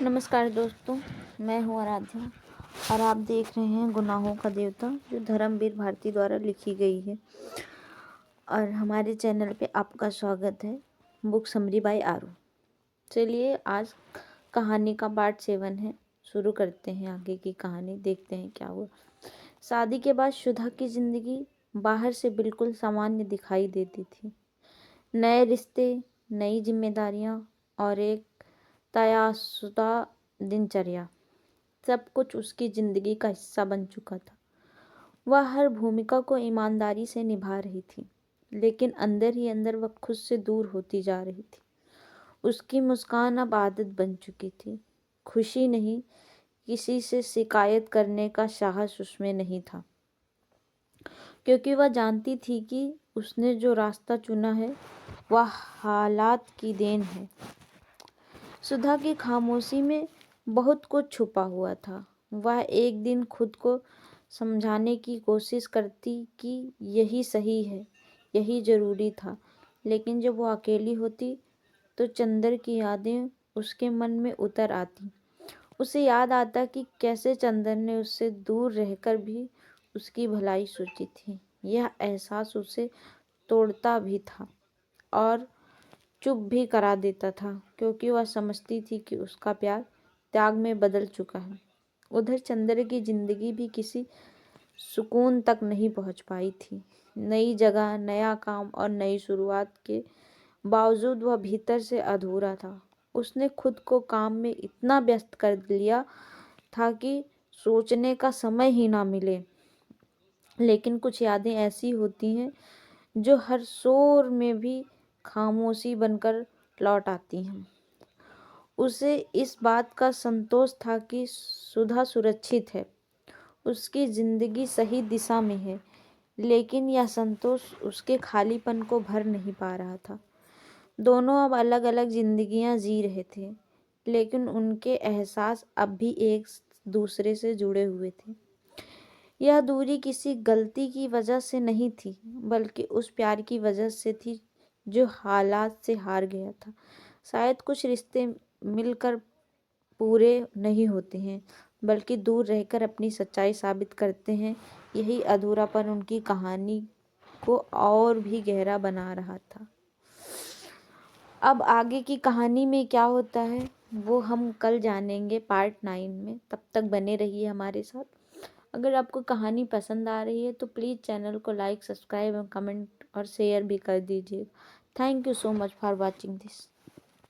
नमस्कार दोस्तों, मैं हूँ आराध्या और आप देख रहे हैं गुनाहों का देवता, जो धर्मवीर भारती द्वारा लिखी गई है। और हमारे चैनल पे आपका स्वागत है। बुक समरी बाय आरू। चलिए, आज कहानी का पार्ट 7 है। शुरू करते हैं आगे की कहानी, देखते हैं क्या हुआ। शादी के बाद सुधा की जिंदगी बाहर से बिल्कुल सामान्य दिखाई देती थी। नए रिश्ते, नई जिम्मेदारियां और एक तयशुदा दिनचर्या, सब कुछ उसकी जिंदगी का हिस्सा बन चुका था। वह हर भूमिका को ईमानदारी से निभा रही थी, लेकिन अंदर ही अंदर वह खुद से दूर होती जा रही थी। उसकी मुस्कान अब आदत बन चुकी थी। खुशी नहीं, किसी से शिकायत करने का साहस उसमें नहीं था, क्योंकि वह जानती थी कि उसने जो रास्ता चुना है वह हालात की देन है। सुधा की खामोशी में बहुत कुछ छुपा हुआ था। वह एक दिन खुद को समझाने की कोशिश करती कि यही सही है, यही ज़रूरी था, लेकिन जब वो अकेली होती तो चंदर की यादें उसके मन में उतर आती। उसे याद आता कि कैसे चंदर ने उससे दूर रहकर भी उसकी भलाई सोची थी। यह एहसास उसे तोड़ता भी था और चुप भी करा देता था, क्योंकि वह समझती थी कि उसका प्यार त्याग में बदल चुका है। उधर चंद्र की जिंदगी भी किसी सुकून तक नहीं पहुंच पाई थी। नई जगह, नया काम और नई शुरुआत के बावजूद वह भीतर से अधूरा था। उसने खुद को काम में इतना व्यस्त कर लिया था कि सोचने का समय ही ना मिले। लेकिन कुछ यादें ऐसी होती हैं जो हर शोर में भी खामोशी बनकर लौट आती हैं। उसे इस बात का संतोष था कि सुधा सुरक्षित है, उसकी जिंदगी सही दिशा में है, लेकिन यह संतोष उसके खालीपन को भर नहीं पा रहा था। दोनों अब अलग अलग जिंदगियां जी रहे थे, लेकिन उनके एहसास अब भी एक दूसरे से जुड़े हुए थे। यह दूरी किसी गलती की वजह से नहीं थी, बल्कि उस प्यार की वजह से थी जो हालात से हार गया था। शायद कुछ रिश्ते मिलकर पूरे नहीं होते हैं, बल्कि दूर रहकर अपनी सच्चाई साबित करते हैं। यही अधूरापन उनकी कहानी को और भी गहरा बना रहा था। अब आगे की कहानी में क्या होता है वो हम कल जानेंगे पार्ट 9 में। तब तक बने रहिए हमारे साथ। अगर आपको कहानी पसंद आ रही है तो प्लीज़ चैनल को लाइक, सब्सक्राइब और कमेंट और शेयर भी कर दीजिए। Thank you so much for watching this.